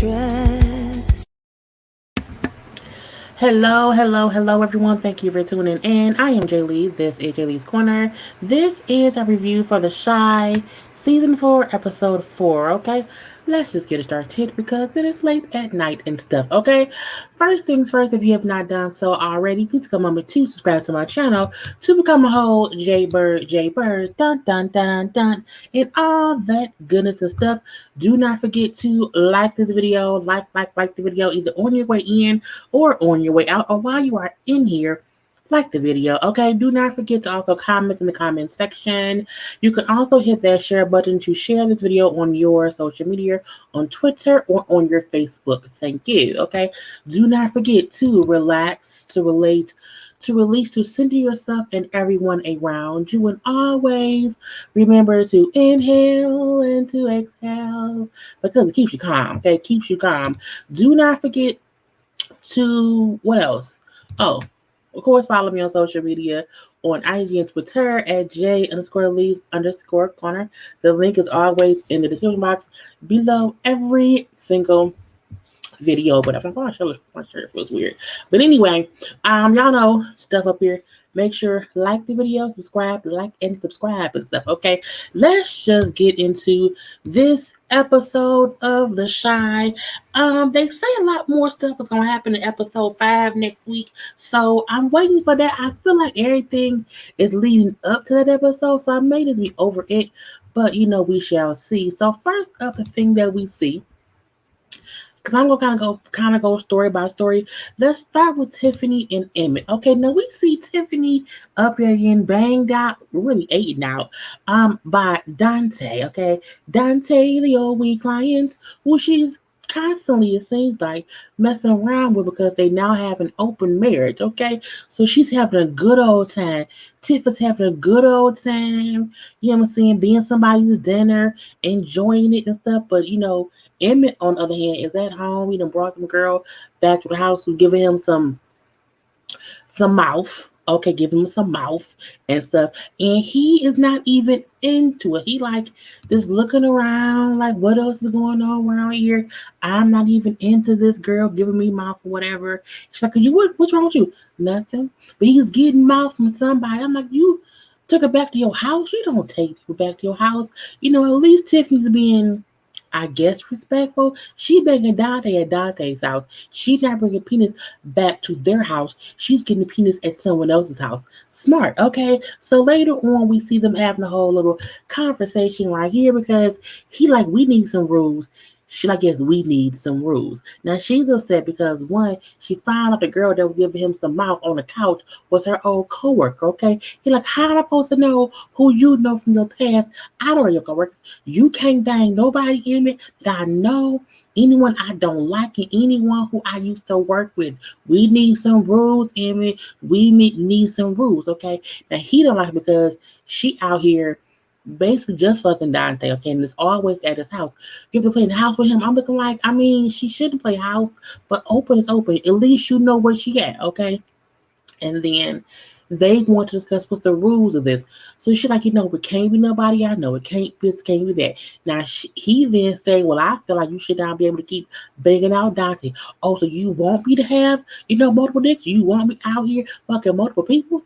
stress. Hello, everyone. Thank you for tuning in. I am Jaylee. This is JLeesCorner. This is a review for The Shy, Season 4, Episode 4, okay? Let's just get it started because it is late at night and stuff, okay? First things first, if you have not done so already, please come on to subscribe to my channel to become a whole JayBird, dun dun dun dun, and all that goodness and stuff. Do not forget to like this video, like the video either on your way in or on your way out, or while you are in here, like the video. Okay, do not forget to also comment in the comment section. You can also hit that share button to share this video on your social media, on Twitter or on your Facebook. Thank you. Okay, do not forget to relax, to relate, to release, to center yourself and everyone around you, and always remember to inhale and to exhale because it keeps you calm. Okay, it keeps you calm. Do not forget to what else? Oh, of course, follow me on social media on IG and Twitter at J_Lees_Corner. The link is always in the description box below every single video, but I'm not sure it feels weird. But anyway, y'all know stuff up here. Make sure like the video, subscribe, like and subscribe and stuff. Okay, let's just get into this episode of The Shy. They say a lot more stuff is gonna happen in episode 5 next week, so I'm waiting for that. I feel like everything is leading up to that episode, so I may just be over it, but we shall see. So first up, the thing that we see, because I'm gonna kind of go story by story. Let's start with Tiffany and Emmett. Okay, now we see Tiffany up there getting banged out, really eaten out, by Dante. Okay, Dante, the old weak client, who she's constantly, it seems like, messing around with because they now have an open marriage. Okay, so she's having a good old time. Tiff is having a good old time. You know what I'm saying? Being somebody's dinner, enjoying it and stuff. But Emmett, on the other hand, is at home. He done brought some girl back to the house who giving him some mouth. Okay, giving him some mouth and stuff. And he is not even into it. He like just looking around like what else is going on around here. I'm not even into this girl giving me mouth or whatever. She's like, what's wrong with you? Nothing. But he's getting mouth from somebody. I'm like, you took it back to your house? You don't take people back to your house. At least Tiffany's being, I guess, respectful. She banging Dante at Dante's house. She's not bringing penis back to their house. She's getting the penis at someone else's house. Smart, okay? So later on, we see them having a whole little conversation right here because he like, we need some rules. She like, yes, we need some rules. Now she's upset because one, she found out the girl that was giving him some mouth on the couch was her old coworker. Okay, he like, how am I supposed to know who you know from your past? I don't know your coworkers. You can't bang nobody in it that I know. Anyone I don't like and anyone who I used to work with. We need some rules, Emmett. We need some rules, okay? Now he don't like it because she out here basically just fucking Dante, okay? And it's always at his house. You have to play in the house with him. I'm looking like, I mean, she shouldn't play house, but open is open. At least you know where she at, okay? And then they want to discuss what's the rules of this. So she's like, it can't be nobody I know. It can't be this, can't be that. Now he then say, well, I feel like you should not be able to keep banging out Dante. Oh, so you want me to have, multiple dicks? You want me out here fucking multiple people?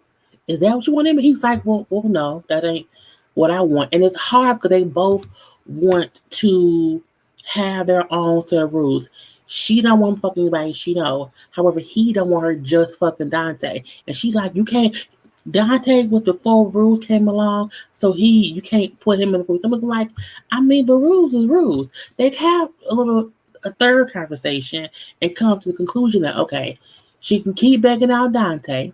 Is that what you want him? He's like, well, no, that ain't what I want. And it's hard because they both want to have their own set of rules. She don't want fucking anybody she know. However, he don't want her just fucking Dante. And she's like, you can't. Dante with the 4 rules came along, so you can't put him in the rules. I'm like, I mean, the rules is rules. They have a third conversation and come to the conclusion that okay, she can keep begging out Dante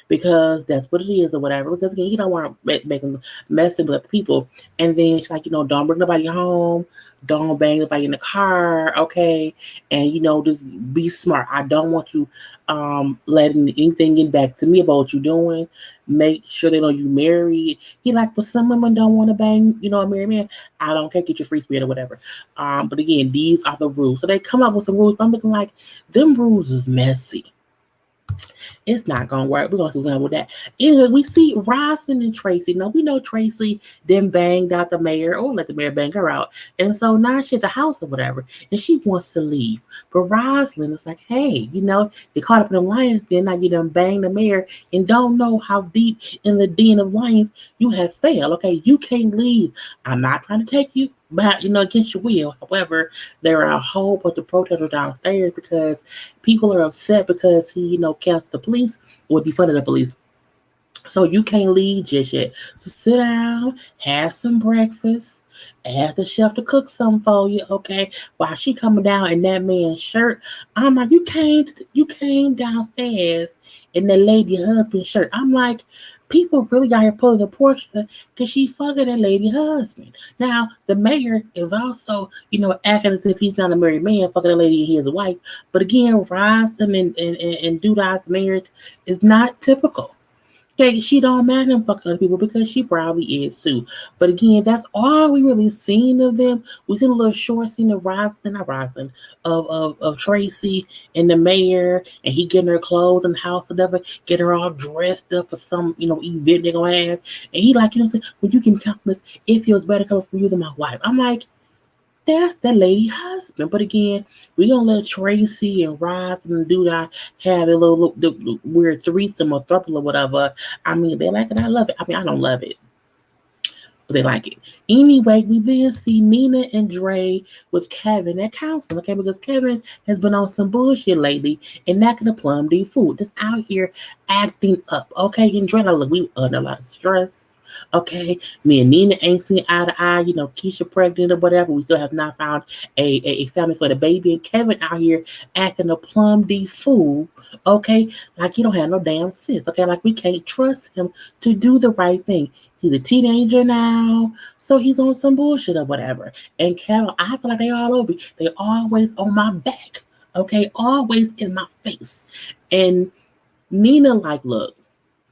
because that's what it is or whatever. Because again, you don't want to make them messing with people. And then she's like, don't bring nobody home, don't bang nobody in the car, okay? And just be smart. I don't want you letting anything get back to me about what you're doing. Make sure they know you married. He like, but some women don't want to bang, a married man. I don't care, get your free spirit or whatever. But again, these are the rules. So they come up with some rules. I'm looking like them rules is messy. It's not gonna work. We're gonna see what's going with that. Anyway, we see Rosalind and Tracy. Now we know Tracy then banged out the mayor or let the mayor bang her out. And so now she's at the house or whatever. And she wants to leave. But Rosalind is like, hey, you caught up in the lions, then now you done bang the mayor and don't know how deep in the den of lions you have failed. Okay, you can't leave. I'm not trying to take you back, against your will. However, there are a whole bunch of protesters downstairs because people are upset because he, canceled the police or defunded the police. So you can't leave just yet. So sit down, have some breakfast, ask the chef to cook something for you, okay? While she coming down in that man's shirt, I'm like, you came downstairs in that lady husband shirt. I'm like, people really got here pulling the Porsche because she fucking that lady husband. Now the mayor is also, acting as if he's not a married man, fucking a lady and he is a wife. But again, Ryson and Duda's marriage is not typical. Okay, she don't mind him fucking other people because she probably is too. But again, that's all we really seen of them. We seen a little short scene of Roslyn, not Roslyn, of Tracy and the mayor, and he getting her clothes in the house or whatever, getting her all dressed up for some, event they're gonna have. And he like, what I'm saying, when you can compliments, it feels better coming from you than my wife. I'm like, that's that lady husband. But again, we gonna let Tracy and Rob and do that have a little the weird threesome or throuple or whatever. I mean, they like it. I love it. I mean, I don't love it, but they like it. Anyway, we then see Nina and Dre with Kevin at counseling, okay? Because Kevin has been on some bullshit lately and not gonna plumb the food. Just out here acting up, okay? And Dre, like, look, we under a lot of stress. Okay, me and Nina ain't seen eye to eye. Keisha pregnant or whatever. We still have not found a family for the baby. And Kevin out here acting a plum D fool. Okay, like he don't have no damn sense. Okay, like we can't trust him to do the right thing. He's a teenager now, so he's on some bullshit or whatever. And Kevin, I feel like they all over me. They always on my back. Okay, always in my face. And Nina, like, look.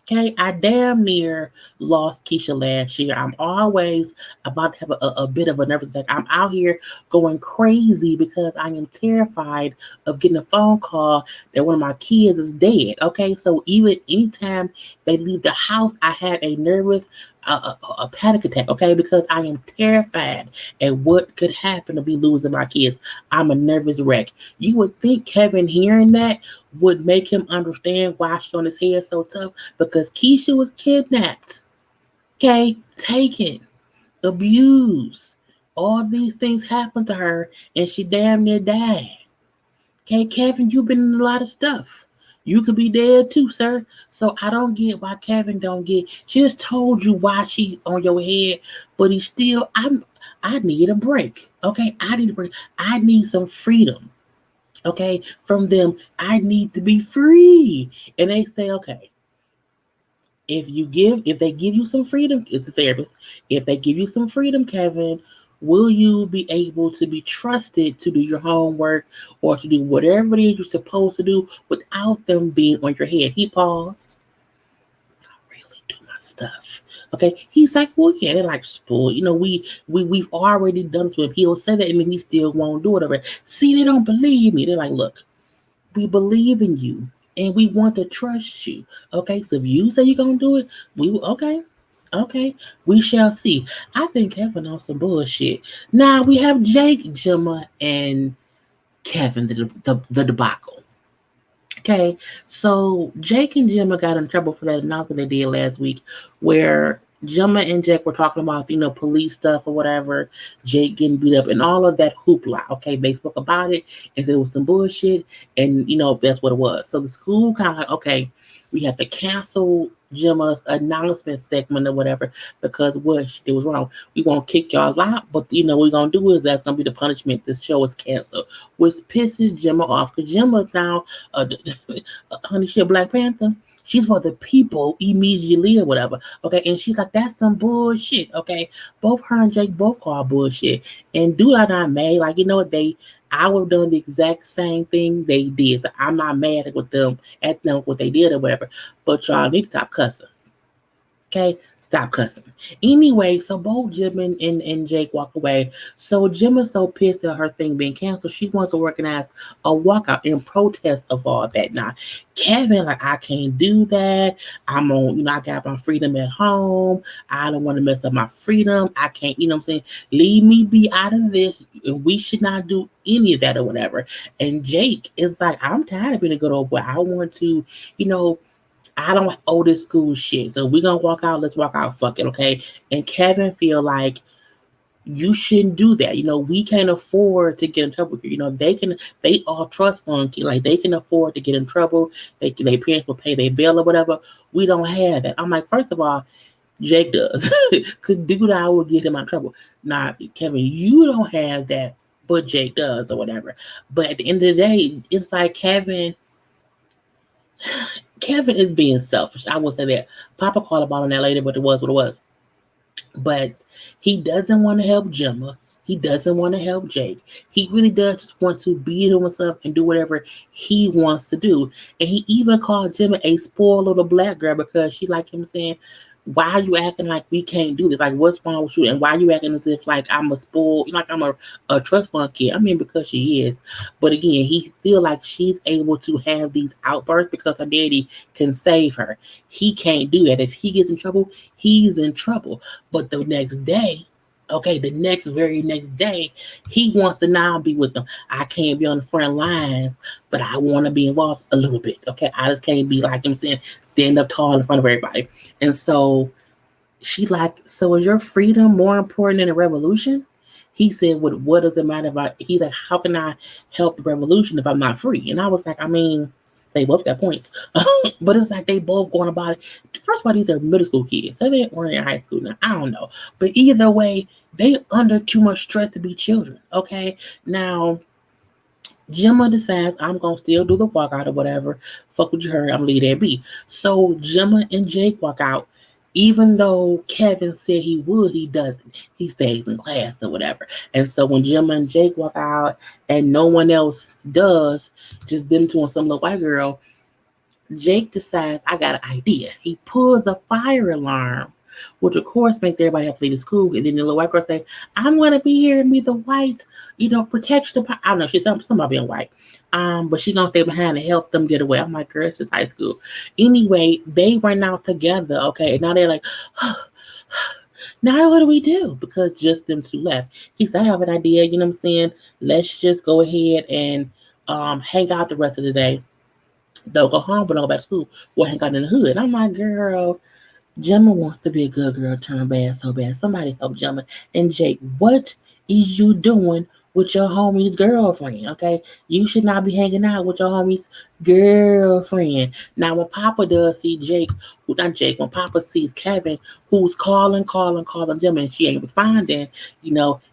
Okay, I damn near lost Keisha last year. I'm always about to have a bit of a nervous attack. I'm out here going crazy because I am terrified of getting a phone call that one of my kids is dead. Okay, so even anytime they leave the house, I have a nervous, a panic attack. Okay, because I am terrified at what could happen to be losing my kids. I'm a nervous wreck. You would think Kevin hearing that would make him understand why she on his head so tough because Keisha was kidnapped, okay, taken, abused. All these things happened to her and she damn near died. Okay, Kevin, you've been in a lot of stuff. You could be dead too, sir. So I don't get why Kevin don't get. She just told you why she's on your head, but he's still. I need a break. Okay, I need a break. I need some freedom. Okay, from them. I need to be free. And they say, okay, if they give you some freedom, it's the therapist. If they give you some freedom, Kevin, will you be able to be trusted to do your homework or to do whatever it is you're supposed to do without them being on your head? He paused. Really do my stuff. Okay. He's like, well, yeah, they're like spoiled. We've already done this with him. He'll say that and then he still won't do it. Over. See, they don't believe me. They're like, look, we believe in you and we want to trust you. Okay, so if you say you're gonna do it, we will. Okay, okay, we shall see. I think Kevin on some bullshit. Now we have Jake, Gemma, and Kevin, the debacle. Okay, so Jake and Gemma got in trouble for that announcement they did last week, where Gemma and Jake were talking about, police stuff or whatever, Jake getting beat up and all of that hoopla. Okay, they spoke about it and said it was some bullshit, and that's what it was. So the school kind of like, okay, we have to cancel Gemma's announcement segment or whatever because what it was wrong. We won't kick y'all out, but what we're gonna do is that's gonna be the punishment. This show is canceled, which pisses Gemma off because Gemma now, honey, she a Black Panther. She's for the people immediately or whatever. Okay. And she's like, that's some bullshit. Okay. Both her and Jake both call bullshit. And dude, I'm not mad. Like, I would have done the exact same thing they did. So I'm not mad at them what they did or whatever. But y'all need to stop cussing. Okay. Stop cussing. Anyway, so both Jim and Jake walk away. So Jim is so pissed at her thing being canceled, she wants to organize a walkout in protest of all that. Now, Kevin, like, I can't do that. I'm on, I got my freedom at home. I don't want to mess up my freedom. I can't, you know what I'm saying? Leave me be out of this. And we should not do any of that or whatever. And Jake is like, I'm tired of being a good old boy. I want to, you know, I don't owe this school shit. So we gonna walk out, let's walk out, fuck it, okay? And Kevin feel like you shouldn't do that. We can't afford to get in trouble here. They all trust fund kid, like they can afford to get in trouble. Their parents will pay their bill or whatever. We don't have that. I'm like, first of all, Jake does. Could do that, I would get him out of trouble. Nah, Kevin, you don't have that, but Jake does or whatever. But at the end of the day, it's like Kevin is being selfish. I will say that. Papa called about on that later, but it was what it was. But he doesn't want to help Gemma. He doesn't want to help Jake. He really does just want to be to himself and do whatever he wants to do. And he even called Gemma a spoiled little black girl because she like him saying, why are you acting like we can't do this? Like, what's wrong with you? And why are you acting as if like I'm a spoiled, like I'm a trust fund kid? I mean, because she is. But again, he feel like she's able to have these outbursts because her daddy can save her. He can't do that. If he gets in trouble, he's in trouble. But the next day, okay, the very next day, he wants to now be with them. I can't be on the front lines, but I want to be involved a little bit. Okay, I just can't be like him saying, stand up tall in front of everybody. And so she like, so is your freedom more important than a revolution? He said, what does it matter about? He's like, how can I help the revolution if I'm not free? And I was like, I mean, they both got points, but it's like they both going about it. First of all, these are middle school kids, so they weren't in high school now. I don't know, but either way, they under too much stress to be children. Okay, now Gemma decides I'm gonna still do the walkout or whatever. Fuck what you heard, I'm leave that be. So Gemma and Jake walk out. Even though Kevin said he would, he doesn't. He stays in class or whatever. And so when Gemma and Jake walk out and no one else does, just them two and some little white girl, Jake decides, I got an idea. He pulls a fire alarm, which of course makes everybody have to leave the school. And then the little white girl say, I'm going to be here and be the white, protection. I don't know. She's somebody being white. But she's going to stay behind and help them get away. I'm like, girl, it's just high school. Anyway, they run out together. Okay. And now they're like, now what do we do? Because just them two left. He said, I have an idea. You know what I'm saying? Let's just go ahead and hang out the rest of the day. Don't go home, but don't go back to school. We'll hang out in the hood. I'm like, girl, Gemma wants to be a good girl, turn bad so bad. Somebody help Gemma. And Jake, what is you doing with your homie's girlfriend? Okay, you should not be hanging out with your homie's girlfriend. Now, when Papa does see Jake, well, not Jake, when Papa sees Kevin, who's calling Gemma, and she ain't responding,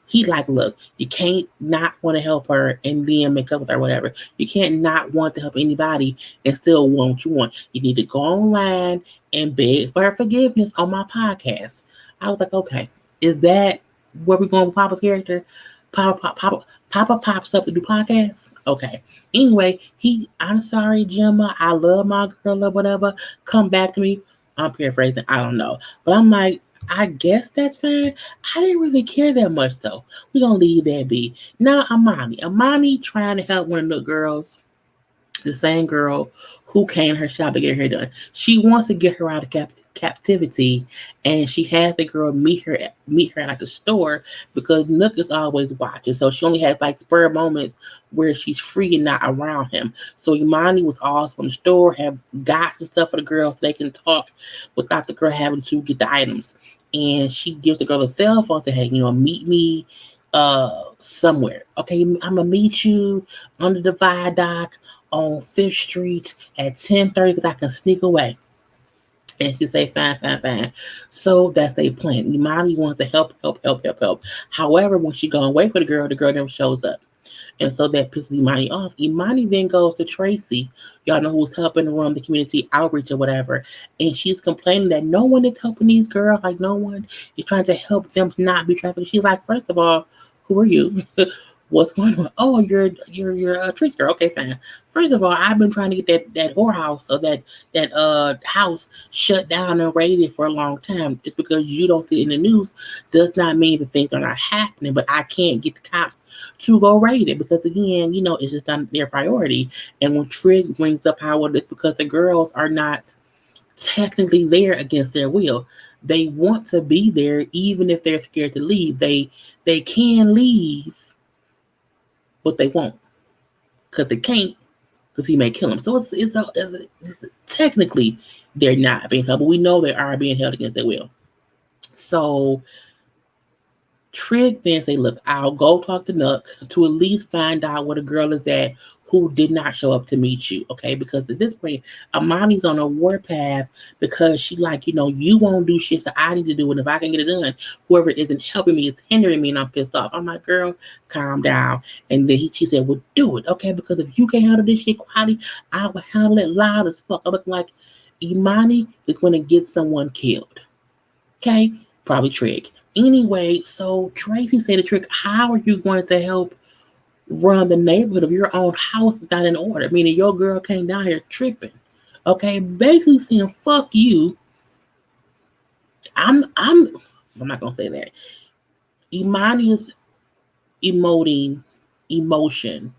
he like, look, you can't not want to help her and then make up with her, whatever. You can't not want to help anybody and still want what you want. You need to go online and beg for her forgiveness on my podcast. I was like, okay, is that where we're going with Papa's character? Papa pops up to do podcasts. Okay. Anyway, I'm sorry, Gemma. I love my girl or whatever. Come back to me. I'm paraphrasing. I don't know. But I'm like, I guess that's fine. I didn't really care that much though. We're gonna leave that be. Now Amani trying to help one of the girls, the same girl who came to her shop to get her hair done. She wants to get her out of captivity, and she has the girl meet her at like the store because Nook is always watching. So she only has like spur moments where she's free and not around him. So Imani was also in the store, have got some stuff for the girl so they can talk without the girl having to get the items. And she gives the girl a cell phone, say, hey, meet me somewhere. Okay, I'm gonna meet you under the viaduct on 5th Street at 10:30 because I can sneak away. And she say, fine, fine, fine. So that's their plan. Imani wants to help. However, when she going away for the girl never shows up. And so that pisses Imani off. Imani then goes to Tracy, y'all know who's helping run the community outreach or whatever. And she's complaining that no one is helping these girls. Like, no one is trying to help them not be trafficked. She's like, first of all, who are you? What's going on? Oh, you're a trickster. Okay, fine. First of all, I've been trying to get that whorehouse or that house shut down and raided for a long time. Just because you don't see it in the news does not mean that things are not happening. But I can't get the cops to go raid it because again, it's just not their priority. And when Trig brings up how it's because the girls are not technically there against their will. They want to be there even if they're scared to leave. They can leave, but they won't because they can't because he may kill them. So technically they're not being held, but we know they are being held against their will. So Trig then say, look, I'll go talk to Nook to at least find out where the girl is at who did not show up to meet you, okay? Because at this point, Amani's on a warpath because she like, you won't do shit, so I need to do it. If I can get it done, whoever isn't helping me is hindering me and I'm pissed off. I'm like, girl, calm down. And then she said, well, do it, okay? Because if you can't handle this shit quietly, I will handle it loud as fuck. I'm looking like Imani is going to get someone killed, okay? Probably Trig. Anyway, so Tracy said to Trig, how are you going to help run the neighborhood if your own house is not in order? Meaning your girl came down here tripping. Okay, basically saying fuck you. I'm not gonna say that. Imani is emoting emotion,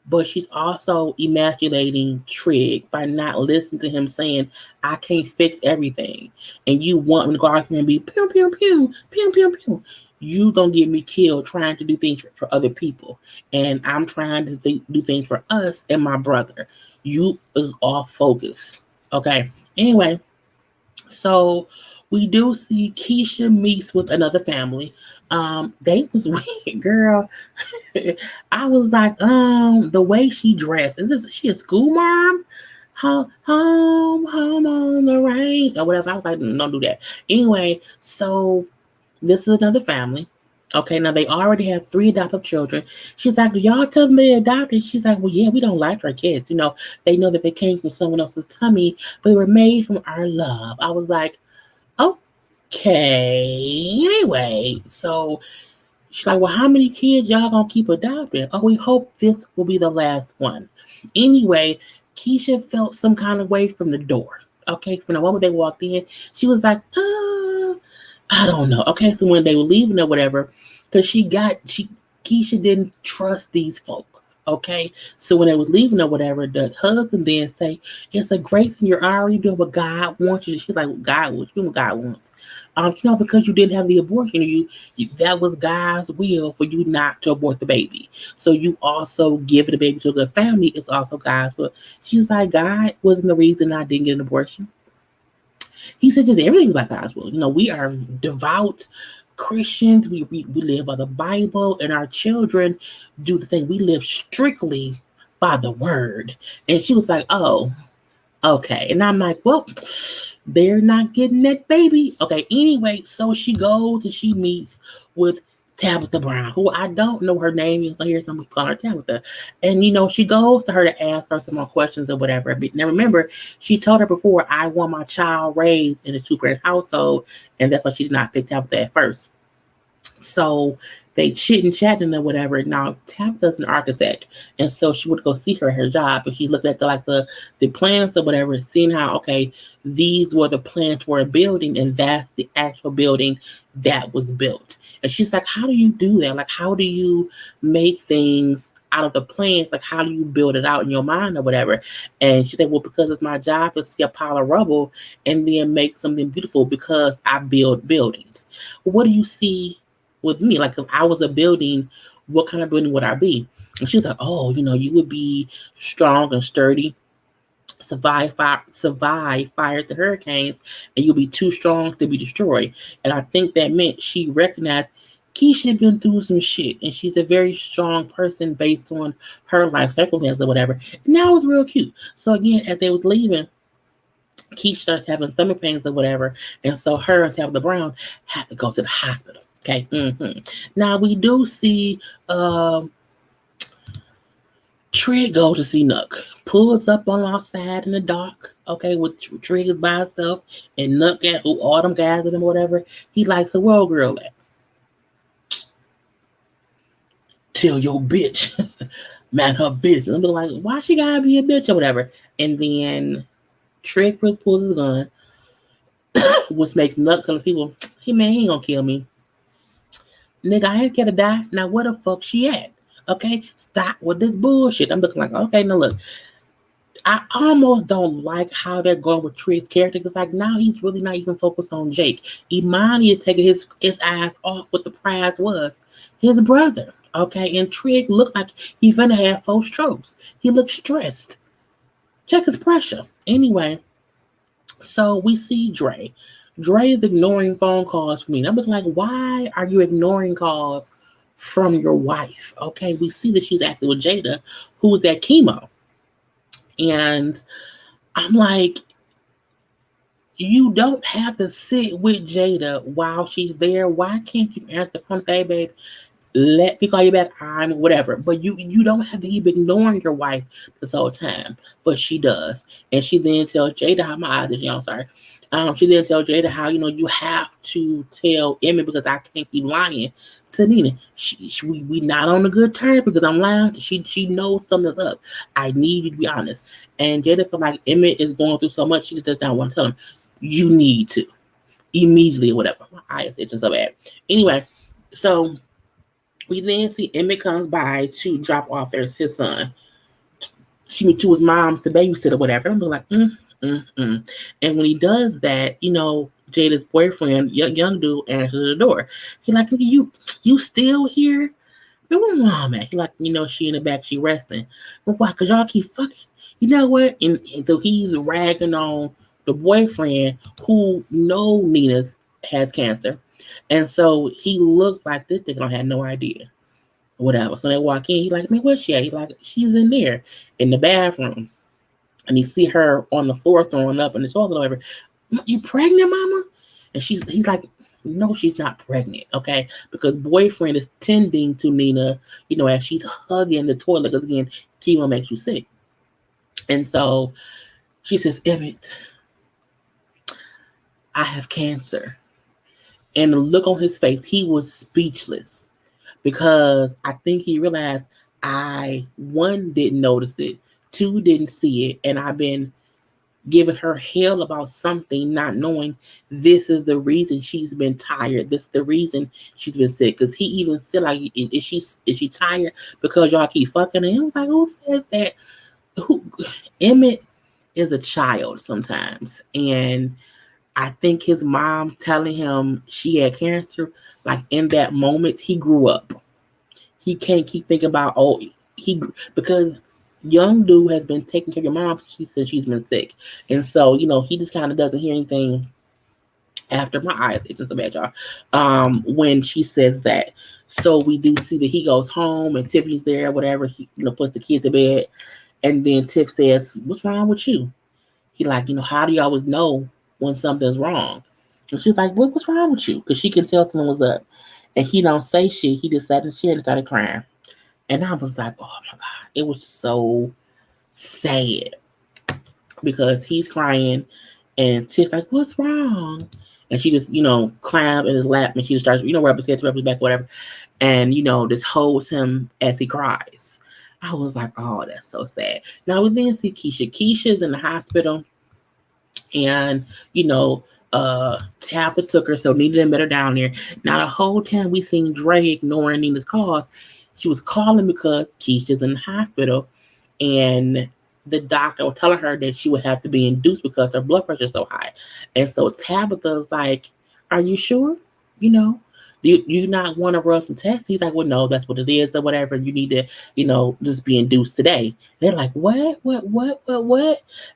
but she's also emasculating Trig by not listening to him saying, I can't fix everything. And you want me to go out here and be pew, pew, pew, pew, pew, pew. You gonna get me killed trying to do things for other people. And I'm trying to do things for us and my brother. You is off focus. Okay. Anyway, so we do see Keisha meets with another family. They was weird, girl. I was like, the way she dressed. She a school mom? Home on the range or whatever. I was like, don't do that. Anyway, so this is another family. Okay, now they already have 3 adoptive children. She's like, do y'all tell them they adopted? She's like, well, yeah, we don't like our kids. They know that they came from someone else's tummy, but they were made from our love. I was like, okay. Anyway, so she's like, well, how many kids y'all gonna keep adopting? Oh, we hope this will be the last one. Anyway, Keisha felt some kind of way from the door. Okay, from the moment they walked in, she was like, I don't know. Okay, so when they were leaving or whatever, because Keisha didn't trust these folk. Okay, so when they was leaving or whatever, the husband then say, "It's a great thing you're already doing what God wants you." She's like, "God, what you doing? What God wants?" Because you didn't have the abortion, that was God's will for you not to abort the baby. So you also give the baby to a good family. It's also God's will. She's like, God wasn't the reason I didn't get an abortion. He said just everything's about God's will. We are devout Christians. We live by the Bible, and our children do the same. We live strictly by the word. And she was like, oh, okay. And I'm like, well, they're not getting that baby. Okay, anyway, so she goes and she meets with Tabitha Brown, who I don't know her name is. So here's somebody call her Tabitha. And she goes to her to ask her some more questions or whatever. But now remember, she told her before, I want my child raised in a 2-parent household, and that's why she did not pick Tabitha at first. So they chatting or whatever. Now Tabitha's an architect, and so she would go see her at her job, and she looked at the plans or whatever, seeing how these were the plans for a building, and that's the actual building that was built. And she's like, how do you do that? Like, how do you make things out of the plans? Like, how do you build it out in your mind or whatever? And she said, well, because it's my job to see a pile of rubble and then make something beautiful because I build buildings. What do you see with me? Like, if I was a building, what kind of building would I be? And she's like, oh, you would be strong and sturdy, survive fires to hurricanes, and you'll be too strong to be destroyed. And I think that meant she recognized Keisha been through some shit, and she's a very strong person based on her life circumstances or whatever. And that was real cute. So again, as they was leaving, Keisha starts having stomach pains or whatever, and so her and Tabitha Brown have to go to the hospital. Okay. Now we do see Trig goes to see Nook, pulls up on our side in the dark. Okay, with Trig is by himself, and Nook at who all them guys with him, whatever. He likes a world girl at. tell your bitch, man, her bitch. And I'm like, why she gotta be a bitch or whatever? And then Trig pulls his gun, which makes nut color people, he man, he ain't gonna kill me. Nigga, I ain't gotta die. Now where the fuck she at? Okay, stop with this bullshit. I'm looking like, okay, now look, I almost don't like how they're going with Trig's character because like now he's really not even focused on Jake. Imani is taking his eyes off what the prize was. His brother. Okay, and Trig looked like he finna have 4 strokes. He looked stressed. Check his pressure. Anyway, so we see Dre. Dre is ignoring phone calls from me. And I'm looking like, why are you ignoring calls from your wife? Okay, we see that she's acting with Jada, who was at chemo. And I'm like, you don't have to sit with Jada while she's there. Why can't you answer the phone and say, hey, babe, let me call you back. I'm whatever. But you don't have to keep ignoring your wife this whole time. But she does. And she then tells Jada how my eyes is, I'm sorry. She then tells Jada how, you have to tell Emmett because I can't be lying to Nina. We not on a good term because I'm lying. She knows something's up. I need you to be honest. And Jada feel like Emmett is going through so much, she just does not want to tell him. You need to. Immediately or whatever. My eyes itching so bad. Anyway, so we then see Emmett comes by to drop off his son. To his mom to babysit or whatever. I'm like, And when he does that, Jada's boyfriend, young dude, answers the door. He like, you still here? Where mom at? He like, she in the back, she resting. But why? Cause y'all keep fucking. You know what? And so he's ragging on the boyfriend who know Nina's has cancer. And so he looks like this nigga don't have no idea. Whatever. So they walk in, he like, man, where's she at? He like, she's in there in the bathroom. And you see her on the floor throwing up in the toilet or whatever. You pregnant, mama? And he's like, no, she's not pregnant, okay? Because boyfriend is tending to Nina, as she's hugging the toilet because again, chemo makes you sick. And so she says, Emmett, I have cancer. And the look on his face, he was speechless because I think he realized one, didn't notice it, 2, didn't see it, and I've been giving her hell about something, not knowing this is the reason she's been tired. This is the reason she's been sick. Because he even said, like, is she tired because y'all keep fucking? And he was like, who says that? Emmett is a child sometimes. And I think his mom telling him she had cancer, like in that moment, he grew up. He can't keep thinking about, because young dude has been taking care of your mom since she's been sick. And so, he just kind of doesn't hear anything after my eyes itching so bad, y'all. When she says that. So we do see that he goes home and Tiffany's there, whatever. He, puts the kid to bed. And then Tiff says, what's wrong with you? He like, how do you always know when something's wrong? And she's like, what's wrong with you? Because she can tell something was up. And he don't say shit. He just sat in the chair and started crying. And I was like, oh my God. It was so sad. Because he's crying. And Tiff like, what's wrong? And she just, climbed in his lap. And she just starts, rub his head, rub his back, whatever. And, just holds him as he cries. I was like, oh, that's so sad. Now we then see Keisha. Keisha's in the hospital. And, Tabitha took her, so Nina met her down there. Now the whole time we seen Dre ignoring Nina's calls. She was calling because Keisha's in the hospital. And the doctor was telling her that she would have to be induced because her blood pressure is so high. And so Tabitha's like, are you sure? Do you not want to run some tests? He's like, well, no, that's what it is or whatever. You need to, just be induced today. And they're like, what?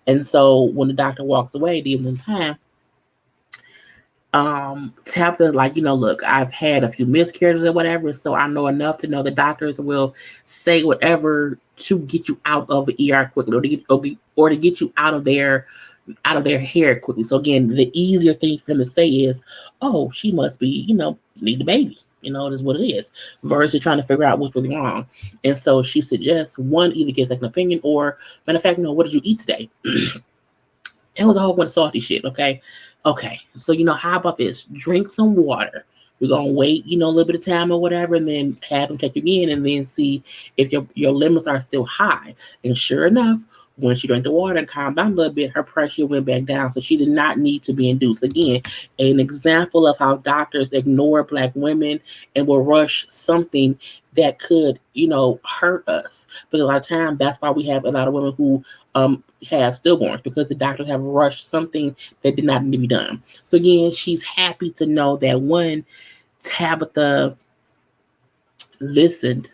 And so when the doctor walks away, the evening time, Tabitha's like, look, I've had a few miscarriages or whatever, so I know enough to know the doctors will say whatever to get you out of the ER quickly or to get you out of their hair quickly. So again, the easier thing for him to say is, oh, she must be, need a baby. That's what it is. Versus trying to figure out what's really wrong. And so she suggests one, either get second opinion or, matter of fact, what did you eat today? It was a whole bunch of salty shit, okay? Okay, so how about this? Drink some water We're gonna wait, a little bit of time or whatever, and then have them take you in, and then see if your limits are still high. And sure enough, when she drank the water and calmed down a little bit, her pressure went back down. So she did not need to be induced. Again, an example of how doctors ignore Black women and will rush something that could, hurt us. But a lot of times, that's why we have a lot of women who have stillborns, because the doctors have rushed something that did not need to be done. So again, she's happy to know that one, Tabitha listened,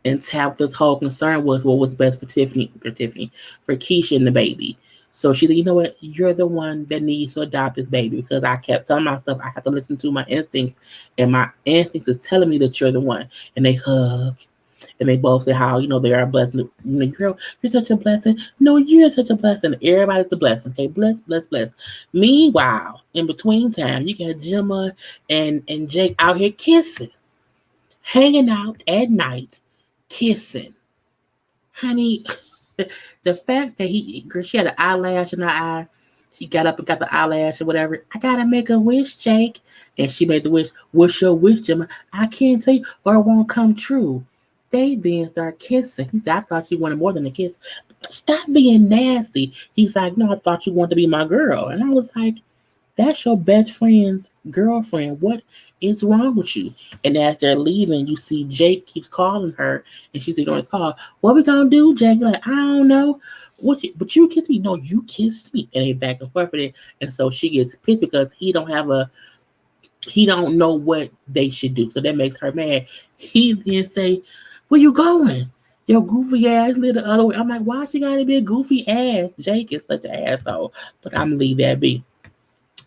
and Tabitha's whole concern was what was best for Keisha and the baby. So she said, you know what, you're the one that needs to adopt this baby, because I kept telling myself I have to listen to my instincts, and my instincts is telling me that you're the one. And they hug, and they both say how, they are a blessing. And the girl, you're such a blessing. No, you're such a blessing. Everybody's a blessing. Okay, bless, bless, bless. Meanwhile, in between time, you got Gemma and Jake out here kissing, hanging out at night, kissing. Honey, the fact that she had an eyelash in her eye, he got up and got the eyelash or whatever. I gotta make a wish, Jake. And she made the wish. What's your wish, Gemma? I can't tell you, or it won't come true. They then start kissing. He said, I thought you wanted more than a kiss. Stop being nasty. He's like, no, I thought you wanted to be my girl. And I was like, that's your best friend's girlfriend. What is wrong with you? And as they're leaving, you see Jake keeps calling her, and she's ignoring his call. What we gonna do, Jake? You're like, I don't know. But you kissed me. No, you kissed me. And they back and forth with it. And so she gets pissed because he don't know what they should do. So that makes her mad. He then say, where you going? Your goofy ass little other way. I'm like, why she gotta be a goofy ass? Jake is such an asshole. But I'm gonna leave that be.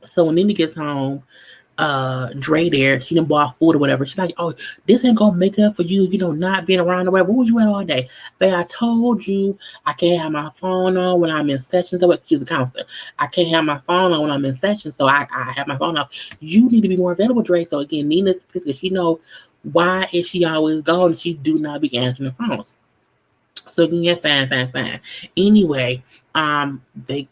So when Nina gets home, Dre there, she done bought food or whatever. She's like, oh, this ain't gonna make up for you, not being around the way. Where was you at all day? But I told you I can't have my phone on when I'm in sessions. So she's a counselor. I can't have my phone on when I'm in sessions, so I have my phone off. You need to be more available, Dre. So again, Nina's pissed because she know why is she always gone. She do not be answering the phones. So yeah, fine. Anyway, they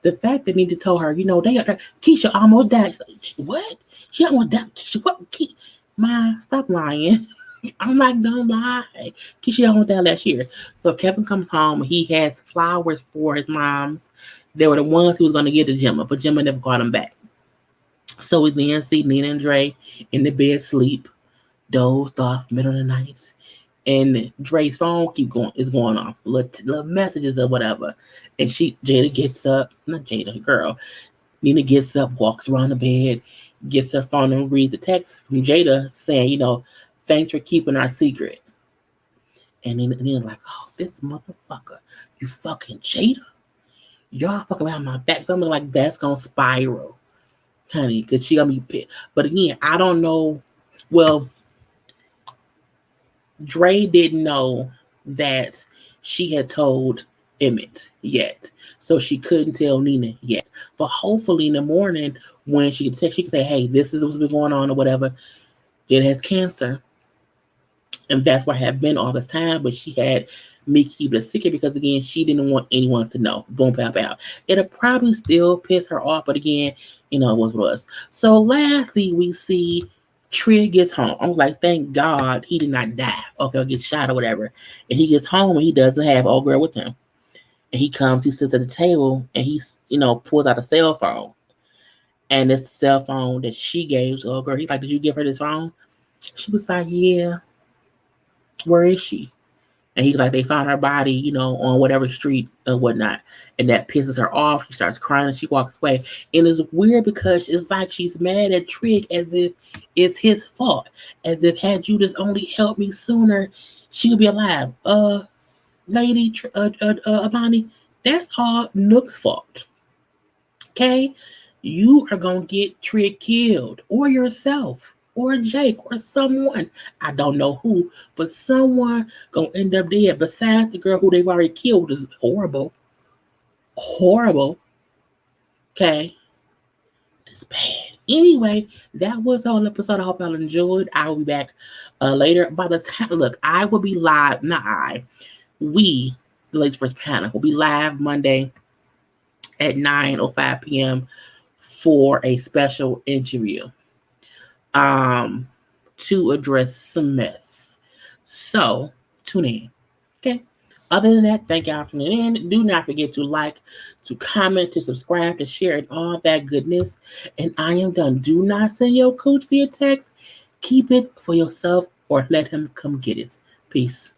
the fact that Nina told her, Keisha almost died. She's like, what? She almost died. Keisha, what? Ma, stop lying. I'm like, don't lie. Keisha almost died last year. So Kevin comes home. He has flowers for his moms. They were the ones he was going to give to Gemma, but Gemma never got them back. So we then see Nina and Dre in the bed sleep, dozed off, middle of the night. And Dre's phone is going off, little messages or whatever. And Jada gets up, not Jada, girl. Nina gets up, walks around the bed, gets her phone and reads a text from Jada saying, thanks for keeping our secret. And then Nina's like, oh, this motherfucker, you fucking Jada. Y'all fucking around my back. Something like that's gonna spiral, honey, because she gonna be pissed. But again, I don't know. Well, Dre didn't know that she had told Emmett yet. So she couldn't tell Nina yet. But hopefully in the morning when she can text, she can say, hey, this is what's been going on or whatever. It has cancer. And that's where I have been all this time. But she had me keep it a secret because, again, she didn't want anyone to know. Boom, pow, pow. It'll probably still piss her off. But again, it was. So lastly, we see Trig gets home. I was like, thank God he did not die. Okay, or get shot or whatever. And he gets home and he doesn't have old girl with him. And he sits at the table and he, pulls out a cell phone. And it's the cell phone that she gave to old girl. He's like, did you give her this phone? She was like, yeah. Where is she? And he's like, they found her body, on whatever street or whatnot. And that pisses her off. She starts crying and she walks away. And it's weird because it's like she's mad at Trig as if it's his fault. As if had you just only helped me sooner, she would be alive. Lady, Amani, that's all Nook's fault. Okay? You are going to get Trig killed. Or yourself. Or Jake, or someone. I don't know who, but someone gonna end up dead. Besides the girl who they've already killed, is horrible. Horrible. Okay. It's bad. Anyway, that was the whole episode. I hope y'all enjoyed. I will be back later. By the time, look, I will be live. We, the Ladies First Panel, will be live Monday at 9:05 p.m. for a special interview. to address some mess. So tune in. Okay. Other than that, thank y'all for tuning in. Do not forget to like, to comment, to subscribe, to share, and all that goodness. And I am done. Do not send your coach via text. Keep it for yourself or let him come get it. Peace.